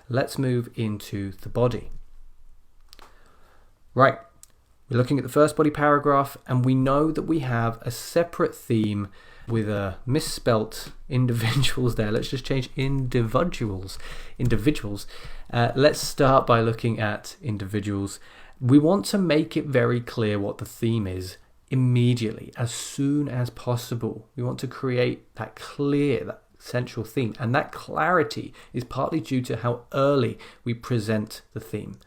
Let's move into the body. Right, we're looking at the first body paragraph, and we know that we have a separate theme with a misspelt individuals there. Let's just change individuals. Let's start by looking at individuals. We want to make it very clear what the theme is immediately, as soon as possible. We want to create that clear, that central theme, and that clarity is partly due to how early we present the theme.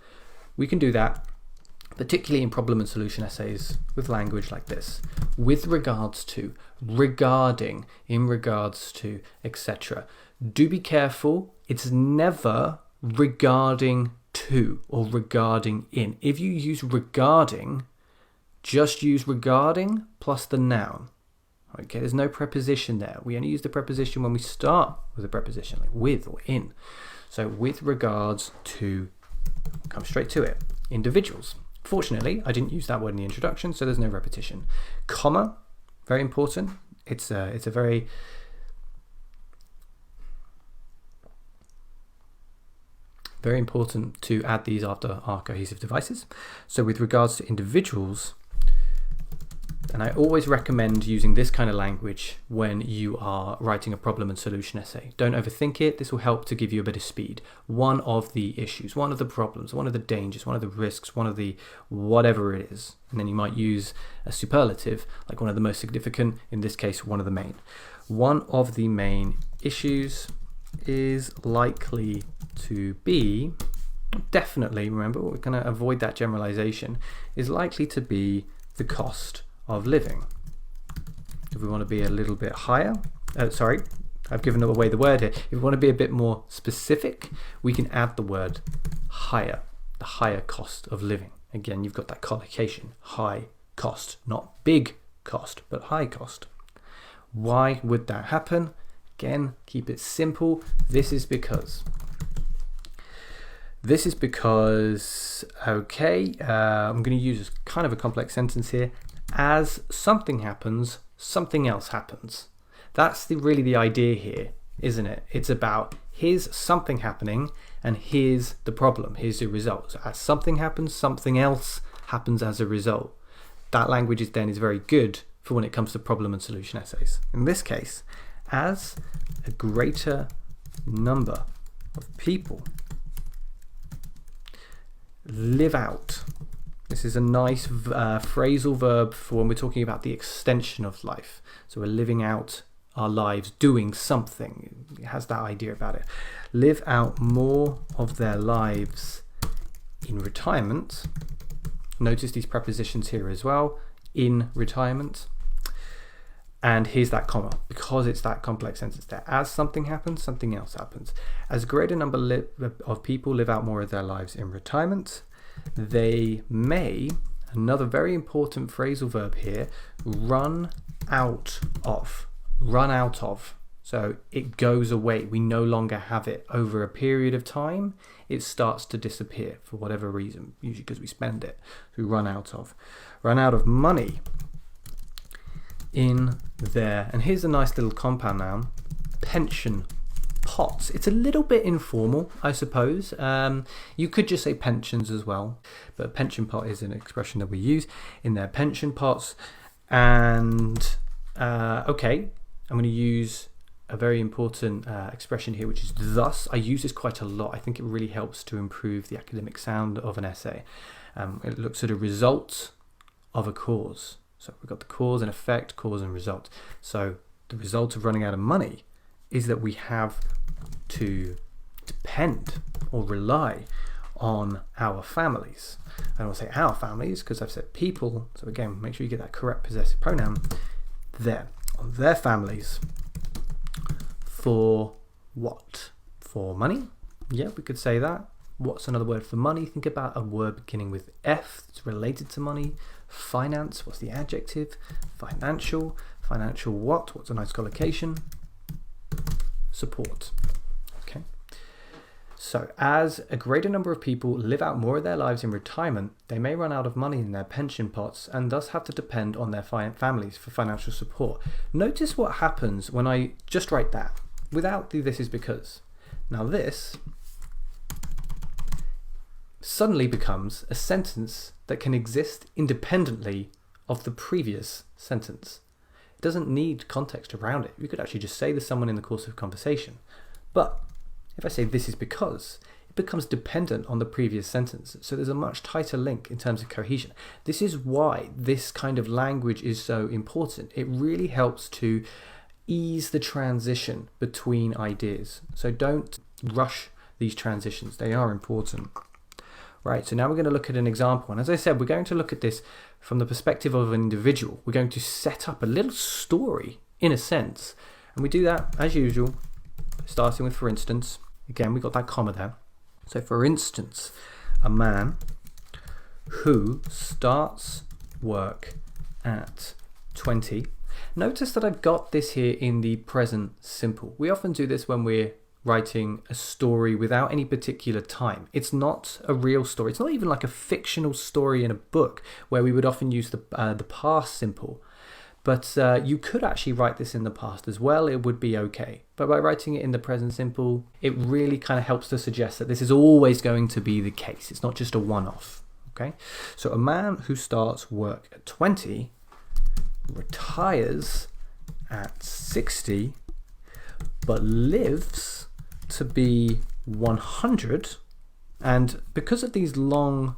We can do that particularly in problem and solution essays with language like this, with regards to, regarding, in regards to, etc. Do be careful, it's never regarding to or regarding in. If you use regarding, just use regarding plus the noun. Okay, there's no preposition there. We only use the preposition when we start with a preposition, like with or in. So with regards to, come straight to it, individuals. Fortunately, I didn't use that word in the introduction, so there's no repetition. Comma, very important. It's a very important to add these after our cohesive devices. So with regards to individuals, and I always recommend using this kind of language when you are writing a problem and solution essay. Don't overthink it. This will help to give you a bit of speed. One of the issues, one of the problems, one of the dangers, one of the risks, one of the whatever it is. And then you might use a superlative, like one of the most significant, in this case, one of the main. One of the main issues is likely to be, definitely, remember, we're going to avoid that generalization, is likely to be the cost of living. If we want to be a little bit higher, sorry, I've given away the word here. If we want to be a bit more specific, we can add the word higher, the higher cost of living. Again, you've got that collocation, high cost, not big cost, but high cost. Why would that happen? Again, keep it simple. This is because, okay, I'm going to use kind of a complex sentence here. As something happens, something else happens. That's really the idea here, isn't it? It's about here's something happening and here's the problem, here's the result. So as something happens, something else happens as a result. That language is very good for when it comes to problem and solution essays. In this case, as a greater number of people live out. This is a nice phrasal verb for when we're talking about the extension of life. So we're living out our lives doing something. It has that idea about it. Live out more of their lives in retirement. Notice these prepositions here as well. In retirement. And here's that comma, because it's that complex sentence there. As something happens, something else happens. As a greater number of people live out more of their lives in retirement, they may, another very important phrasal verb here, run out of. Run out of. So it goes away. We no longer have it. Over a period of time, it starts to disappear for whatever reason, usually because we spend it. So we run out of. Run out of money in their, and here's a nice little compound noun, pension pots. It's a little bit informal, I suppose. You could just say pensions as well, but pension pot is an expression that we use in their pension pots. And okay, I'm going to use a very important expression here, which is thus. I use this quite a lot. I think it really helps to improve the academic sound of an essay. It looks at a result of a cause. So we've got the cause and effect, cause and result. So the result of running out of money is that we have to depend or rely on our families. I don't want to say our families because I've said people. So again, make sure you get that correct possessive pronoun there. On their families. For what? For money? Yeah, we could say that. What's another word for money? Think about a word beginning with F that's related to money. Finance, what's the adjective? Financial. Financial what? What's a nice collocation? Support. Okay. So as a greater number of people live out more of their lives in retirement, they may run out of money in their pension pots and thus have to depend on their families for financial support. Notice what happens when I just write that without the this is because. Now this suddenly becomes a sentence that can exist independently of the previous sentence. It doesn't need context around it. You could actually just say to someone in the course of conversation. But if I say this is because, it becomes dependent on the previous sentence. So there's a much tighter link in terms of cohesion. This is why this kind of language is so important. It really helps to ease the transition between ideas. So don't rush these transitions. They are important. Right, so now we're going to look at an example. And as I said, we're going to look at this from the perspective of an individual. We're going to set up a little story, in a sense. And we do that, as usual, starting with for instance. Again, we got that comma there. So for instance, a man who starts work at 20. Notice that I've got this here in the present simple. We often do this when we're writing a story without any particular time. It's not a real story. It's not even like a fictional story in a book where we would often use the past simple. But you could actually write this in the past as well. It would be okay. But by writing it in the present simple, it really kind of helps to suggest that this is always going to be the case. It's not just a one-off. Okay. So a man who starts work at 20 retires at 60, but lives to be 100. And because of these long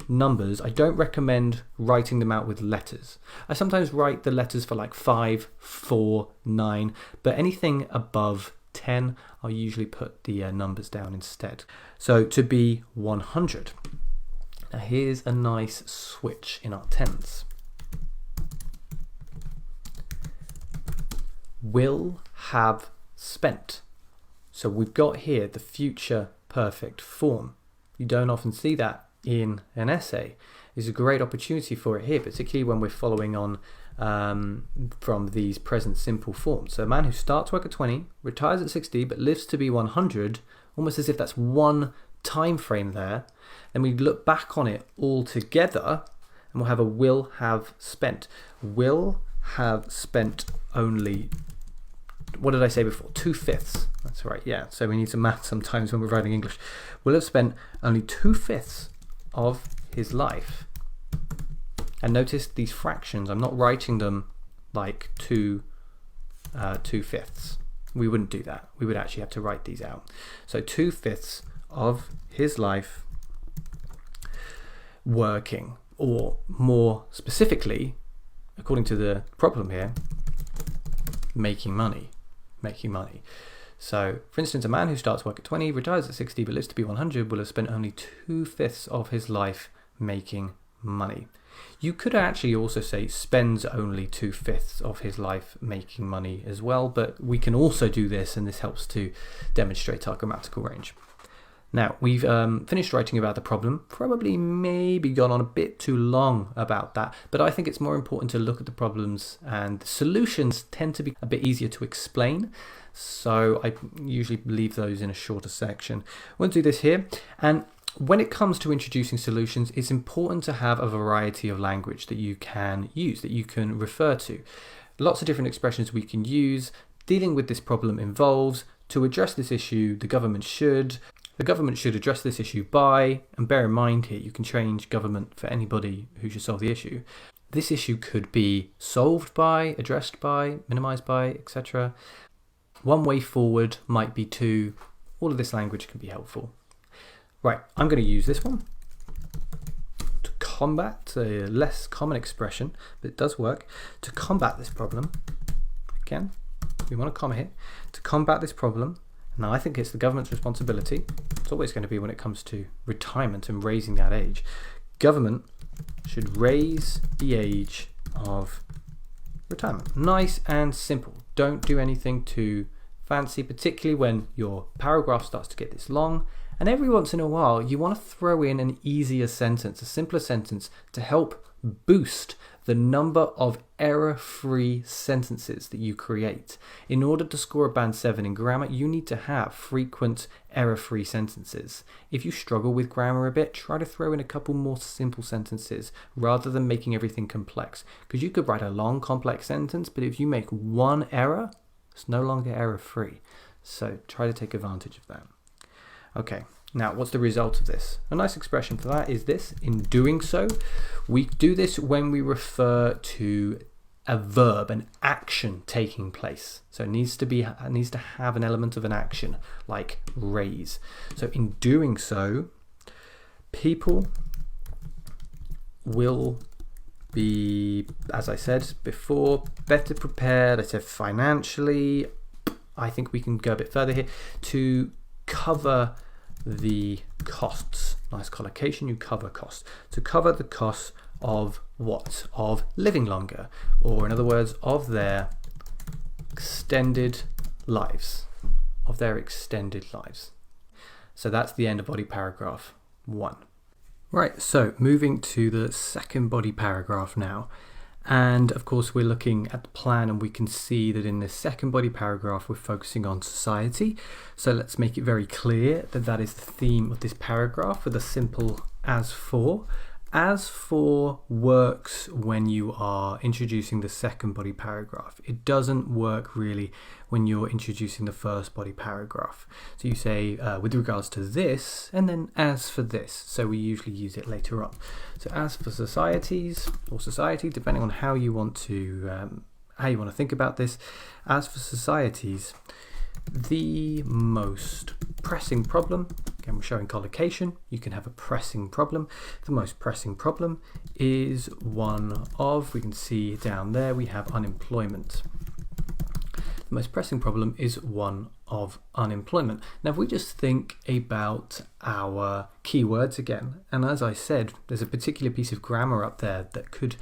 numbers, I don't recommend writing them out with letters. I sometimes write the letters for like 5, 4, 9, but anything above 10, I'll usually put the numbers down instead. So to be 100. Now here's a nice switch in our tense. Will have spent. So we've got here the future perfect form. You don't often see that in an essay. There's a great opportunity for it here, particularly when we're following on from these present simple forms. So a man who starts work at 20, retires at 60, but lives to be 100, almost as if that's one time frame there. Then we look back on it all together and we'll have a will have spent. Will have spent only, what did I say before? 2/5. That's right, yeah. So we need some math sometimes when we're writing English. Will have spent only 2/5 of his life. And notice these fractions, I'm not writing them like 2/5. We wouldn't do that. We would actually have to write these out. So 2/5 of his life working, or more specifically, according to the problem here, making money. So, for instance, a man who starts work at 20, retires at 60, but lives to be 100 will have spent only 2/5 of his life making money. You could actually also say spends only 2/5 of his life making money as well, but we can also do this, and this helps to demonstrate our grammatical range. Now, we've finished writing about the problem, probably maybe gone on a bit too long about that, but I think it's more important to look at the problems, and the solutions tend to be a bit easier to explain, so I usually leave those in a shorter section. We'll do this here, and when it comes to introducing solutions, it's important to have a variety of language that you can use, that you can refer to. Lots of different expressions we can use. Dealing with this problem involves, to address this issue, the government should address this issue by, and bear in mind here, you can change government for anybody who should solve the issue. This issue could be solved by, addressed by, minimized by, etc. One way forward might be to, all of this language can be helpful. Right, I'm going to use this one to combat a less common expression, but it does work. To combat this problem, again, we want a comma here, to combat this problem. Now, I think it's the government's responsibility. It's always going to be when it comes to retirement and raising that age. Government should raise the age of retirement. Nice and simple. Don't do anything too fancy, particularly when your paragraph starts to get this long. And every once in a while, you want to throw in an easier sentence, a simpler sentence, to help boost the number of error-free sentences that you create. In order to score a band 7 in grammar, you need to have frequent error-free sentences. If you struggle with grammar a bit, try to throw in a couple more simple sentences rather than making everything complex. Because you could write a long, complex sentence, but if you make one error, it's no longer error-free. So try to take advantage of that. Okay, Now, what's the result of this? A nice expression for that is this: in doing so. We do this when we refer to a verb, an action taking place. So it needs to have an element of an action, like raise. So in doing so, people will be, as I said before, better prepared. I said financially. I think we can go a bit further here to cover the costs. Nice collocation, you cover costs. To cover the costs of what? Of living longer, or in other words, of their extended lives. Of their extended lives. So that's the end of body paragraph 1. Right, so moving to the second body paragraph now. And of course we're looking at the plan, and we can see that in this second body paragraph we're focusing on society. So let's make it very clear that that is the theme of this paragraph with a simple as for. As for works when you are introducing the second body paragraph. It doesn't work really when you're introducing the first body paragraph. So you say with regards to this, and then as for this. So we usually use it later on. So as for societies, or society, depending on how you want to think about this. As for societies, the most pressing problem, again we're showing collocation, you can have a pressing problem. The most pressing problem is one of, we can see down there we have unemployment. The most pressing problem is one of unemployment. Now if we just think about our keywords again, and as I said, there's a particular piece of grammar up there that could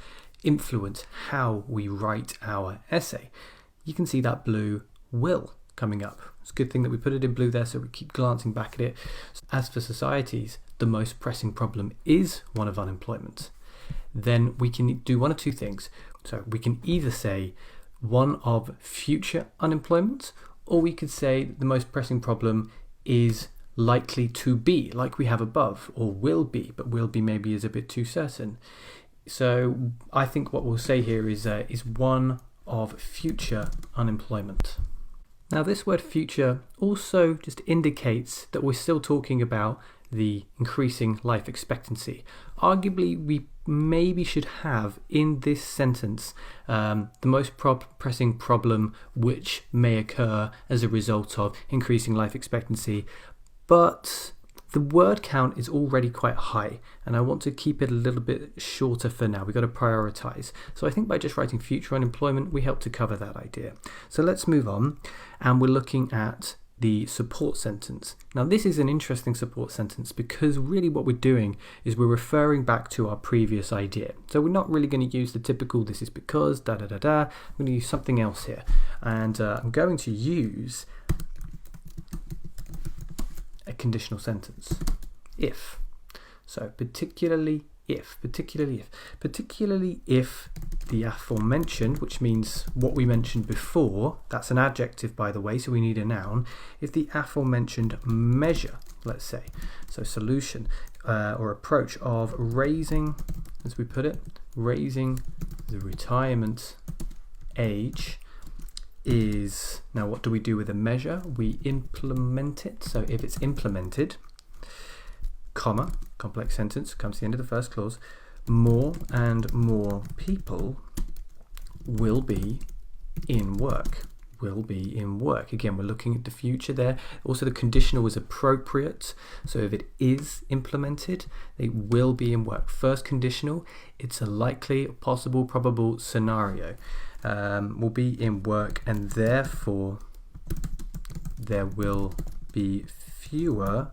influence how we write our essay. You can see that blue will coming up. It's a good thing that we put it in blue there so we keep glancing back at it. As for societies, the most pressing problem is one of unemployment. Then we can do one of two things. So we can either say one of future unemployment, or we could say the most pressing problem is likely to be, like we have above, or will be, but will be maybe is a bit too certain. So I think what we'll say here is one of future unemployment. Now this word future also just indicates that we're still talking about the increasing life expectancy. Arguably we maybe should have in this sentence the most pressing problem which may occur as a result of increasing life expectancy, but the word count is already quite high and I want to keep it a little bit shorter for now. We've got to prioritize. So I think by just writing future unemployment, we help to cover that idea. So let's move on, and we're looking at the support sentence. Now this is an interesting support sentence because really what we're doing is we're referring back to our previous idea. So we're not really going to use the typical this is because da da da da. I'm going to use something else here, and I'm going to use a conditional sentence. If. So particularly if the aforementioned, which means what we mentioned before, that's an adjective by the way, so we need a noun. If the aforementioned measure, let's say, so solution or approach of raising, as we put it, raising the retirement age is, now what do we do with a measure? We implement it. So if it's implemented, comma, complex sentence, comes to the end of the first clause, more and more people will be in work. Will be in work. Again, we're looking at the future there. Also the conditional is appropriate. So if it is implemented, they will be in work. First conditional, it's a likely, possible, probable scenario. Will be in work, and therefore there will be fewer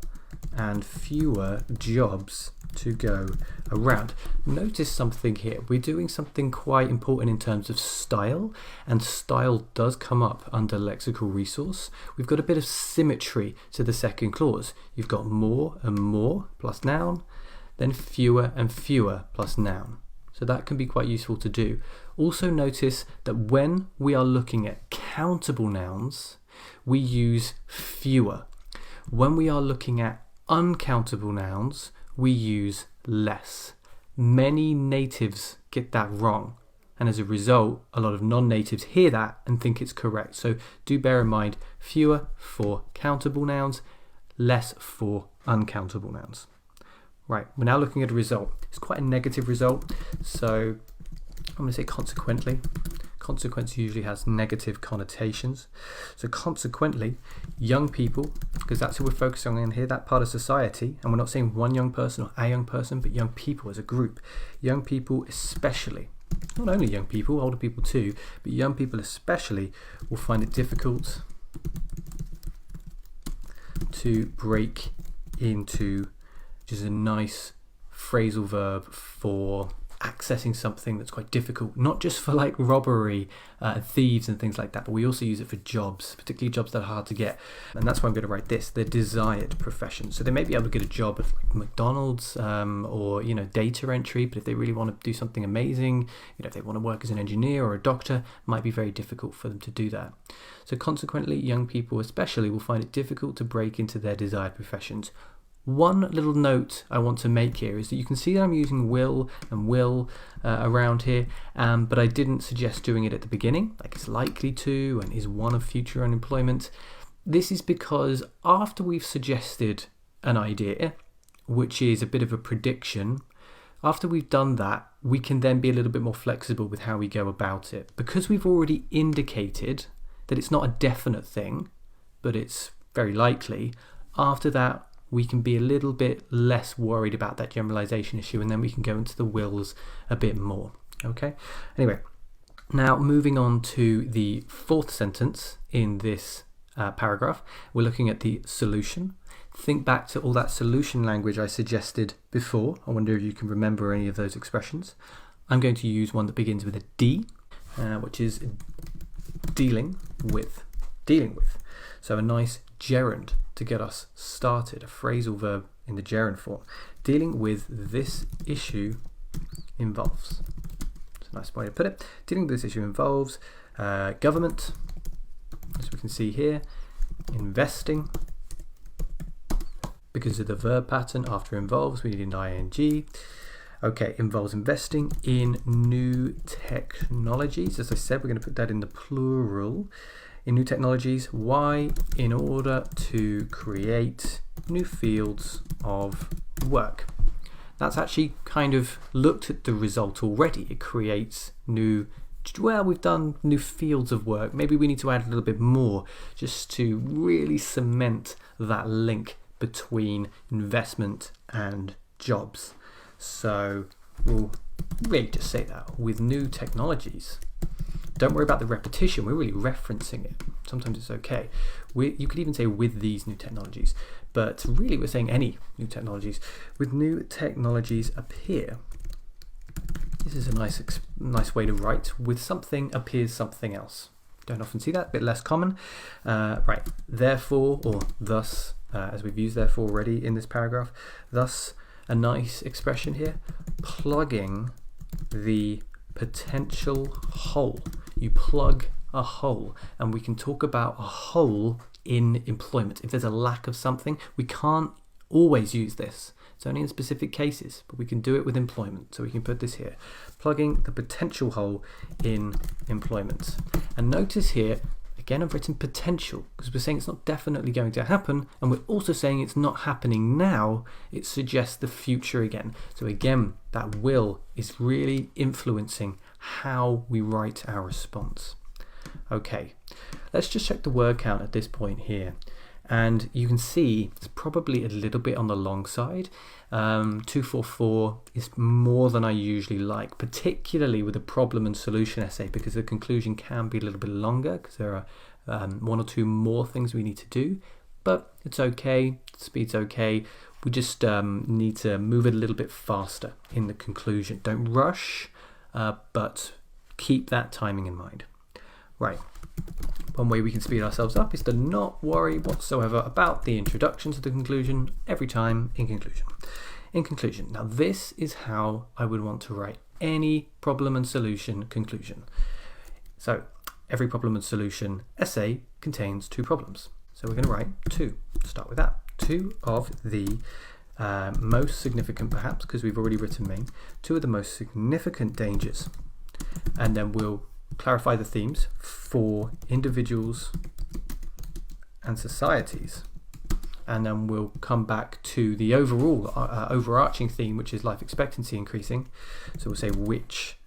and fewer jobs to go around. Notice something here. We're doing something quite important in terms of style, and style does come up under lexical resource. We've got a bit of symmetry to the second clause. You've got more and more plus noun, then fewer and fewer plus noun. So that can be quite useful to do. Also notice that when we are looking at countable nouns, we use fewer. When we are looking at uncountable nouns, we use less. Many natives get that wrong, and as a result, a lot of non-natives hear that and think it's correct. So do bear in mind, fewer for countable nouns, less for uncountable nouns. Right, we're now looking at a result. It's quite a negative result, so I'm going to say consequently. Consequence usually has negative connotations. So consequently, young people, because that's who we're focusing on here, that part of society, and we're not saying one young person or a young person, but young people as a group. Young people especially, not only young people, older people too, but young people especially will find it difficult to break into, which is a nice phrasal verb for accessing something that's quite difficult, not just for like robbery, thieves and things like that, but we also use it for jobs, particularly jobs that are hard to get. And that's why I'm going to write this, the desired profession. So they may be able to get a job at like McDonald's or, you know, data entry, but if they really want to do something amazing, you know, if they want to work as an engineer or a doctor, it might be very difficult for them to do that. So consequently, young people especially will find it difficult to break into their desired professions. One little note I want to make here is that you can see that I'm using will and will around here, but I didn't suggest doing it at the beginning, like it's likely to and is one of future unemployment. This is because after we've suggested an idea, which is a bit of a prediction, after we've done that, we can then be a little bit more flexible with how we go about it. Because we've already indicated that it's not a definite thing, but it's very likely, after that, we can be a little bit less worried about that generalization issue, and then we can go into the wills a bit more. Okay. Anyway, now moving on to the fourth sentence in this paragraph, we're looking at the solution. Think back to all that solution language I suggested before. I wonder if you can remember any of those expressions. I'm going to use one that begins with a D, which is dealing with. Dealing with. So a nice gerund to get us started, a phrasal verb in the gerund form. Dealing with this issue involves. It's a nice way to put it. Dealing with this issue involves government, as we can see here, investing, because of the verb pattern after involves, we need an ing. Okay, involves investing in new technologies. As I said, we're going to put that in the plural. In new technologies. Why? In order to create new fields of work. That's actually kind of looked at the result already. It creates new, well, we've done new fields of work. Maybe we need to add a little bit more just to really cement that link between investment and jobs. So we'll really just say that with new technologies. Don't worry about the repetition, we're really referencing it. Sometimes it's okay. You could even say with these new technologies, but really we're saying any new technologies. With new technologies appear. This is a nice way to write. With something appears something else. Don't often see that, a bit less common. Right, therefore, or thus, as we've used therefore already in this paragraph, thus a nice expression here, plugging the potential hole. You plug a hole, and we can talk about a hole in employment. If there's a lack of something, we can't always use this. It's only in specific cases, but we can do it with employment. So we can put this here, plugging the potential hole in employment. And notice here, again, I've written potential because we're saying it's not definitely going to happen, and we're also saying it's not happening now. It suggests the future again. So again, that will is really influencing how we write our response. Okay, let's just check the word count at this point here. And you can see it's probably a little bit on the long side. 244 is more than I usually like, particularly with a problem and solution essay, because the conclusion can be a little bit longer because there are one or two more things we need to do. But it's okay, speed's okay. We just need to move it a little bit faster in the conclusion. Don't rush, but keep that timing in mind. Right. One way we can speed ourselves up is to not worry whatsoever about the introduction to the conclusion every time in conclusion. In conclusion. Now this is how I would want to write any problem and solution conclusion. So every problem and solution essay contains two problems. So we're going to write two. Start with that. Two of the most significant, perhaps, because we've already written main, two of the most significant dangers. And then we'll clarify the themes for individuals and societies. and then we'll come back to the overall overarching theme, which is life expectancy increasing. So we'll say which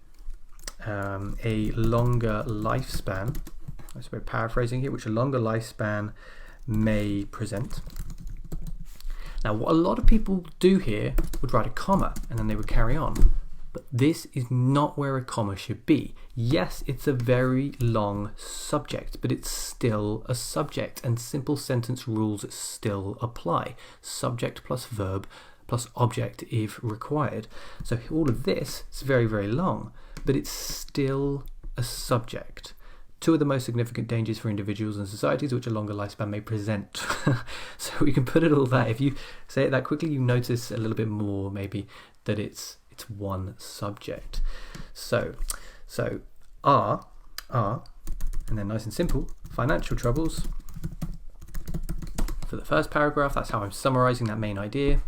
a longer lifespan, that's we're paraphrasing here, which a longer lifespan may present. Now what a lot of people do here would write a comma and then they would carry on. But this is not where a comma should be. Yes, it's a very long subject, but it's still a subject, and simple sentence rules still apply. Subject plus verb plus object if required. So all of this is very, very long, but it's still a subject. Two of the most significant dangers for individuals and societies which a longer lifespan may present. So we can put it all there. If you say it that quickly, you notice a little bit more maybe that it's one subject. So are, and then nice and simple, financial troubles. For the first paragraph, that's how I'm summarizing that main idea.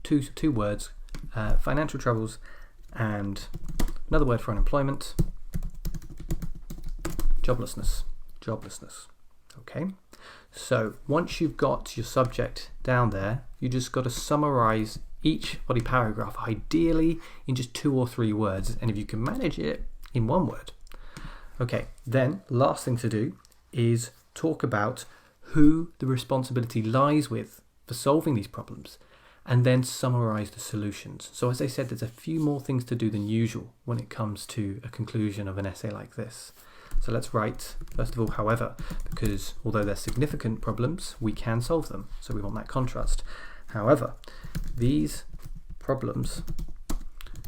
Two words, financial troubles, and another word for unemployment, joblessness. Okay, so once you've got your subject down there, you just got to summarize each body paragraph, ideally in just 2 or 3 words, and if you can manage it, in 1 word. Okay, then last thing to do is talk about who the responsibility lies with for solving these problems, and then summarize the solutions. So as I said, there's a few more things to do than usual when it comes to a conclusion of an essay like this. So let's write, first of all, however, because although they're significant problems, we can solve them. So we want that contrast. However, these problems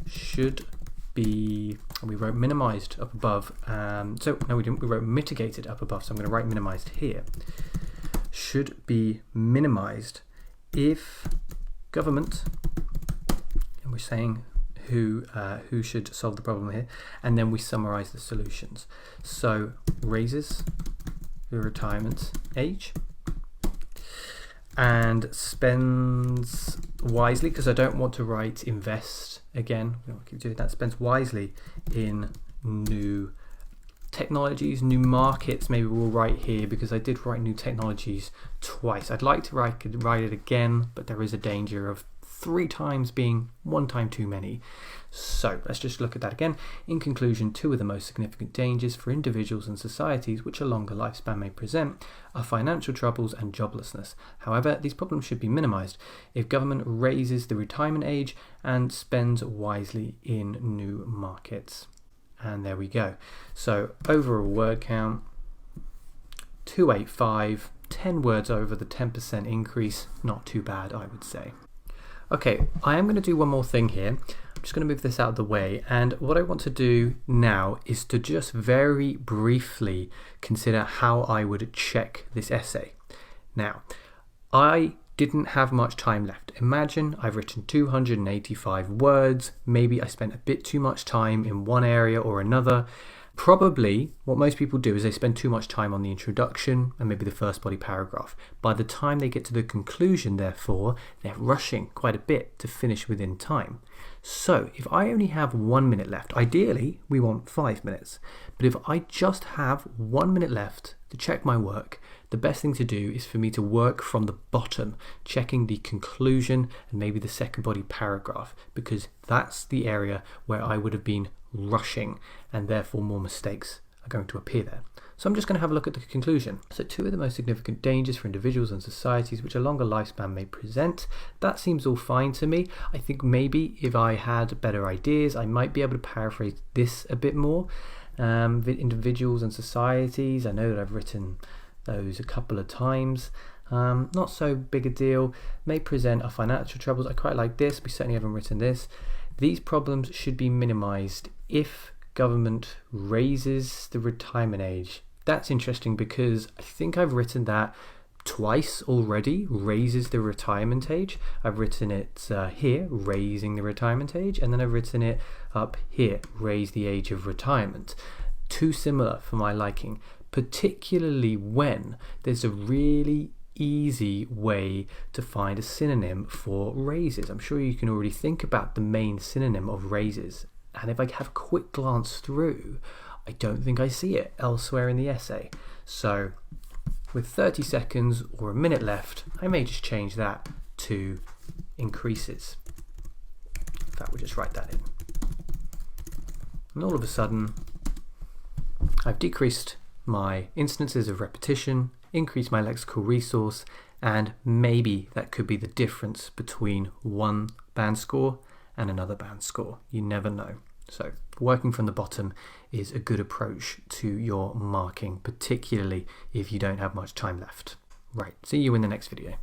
should be, we wrote minimized up above. So no, we didn't. We wrote mitigated up above. So I'm going to write minimized here. Should be minimized if government, and we're saying who should solve the problem here, and then we summarize the solutions. So raises the retirement age and spends wisely, because I don't want to write invest again, we don't keep doing that, spends wisely in new technologies, new markets. Maybe we'll write here, because I did write new technologies twice. I'd like to write it again, but there is a danger of 3 times being 1 time too many. So let's just look at that again. In conclusion, 2 of the most significant dangers for individuals and societies which a longer lifespan may present are financial troubles and joblessness. However, these problems should be minimized if government raises the retirement age and spends wisely in new markets. And there we go. So overall word count, 285, 10 words over the 10% increase. Not too bad, I would say. Okay, I am going to do one more thing here. I'm just going to move this out of the way, and what I want to do now is to just very briefly consider how I would check this essay. Now, I didn't have much time left. Imagine I've written 285 words, maybe I spent a bit too much time in one area or another. Probably what most people do is they spend too much time on the introduction and maybe the first body paragraph. By the time they get to the conclusion, therefore, they're rushing quite a bit to finish within time. So if I only have 1 minute left, ideally we want 5 minutes, but if I just have 1 minute left to check my work, the best thing to do is for me to work from the bottom, checking the conclusion and maybe the second body paragraph, because that's the area where I would have been rushing, and therefore more mistakes are going to appear there. So I'm just going to have a look at the conclusion. So 2 of the most significant dangers for individuals and societies which a longer lifespan may present. That seems all fine to me. I think maybe if I had better ideas, I might be able to paraphrase this a bit more. Individuals and societies, I know that I've written those a couple of times. Not so big a deal. May present our financial troubles. I quite like this. We certainly haven't written this. These problems should be minimized if government raises the retirement age. That's interesting because I think I've written that twice already, raises the retirement age. I've written it here, raising the retirement age, and then I've written it up here, raise the age of retirement. Too similar for my liking, particularly when there's a really easy way to find a synonym for raises. I'm sure you can already think about the main synonym of raises, and if I have a quick glance through, I don't think I see it elsewhere in the essay. So with 30 seconds or a minute left, I may just change that to increases. In fact, we'll just write that in. And all of a sudden, I've decreased my instances of repetition, increased my lexical resource, and maybe that could be the difference between one band score and another band score. You never know. So working from the bottom is a good approach to your marking, particularly if you don't have much time left. Right, see you in the next video.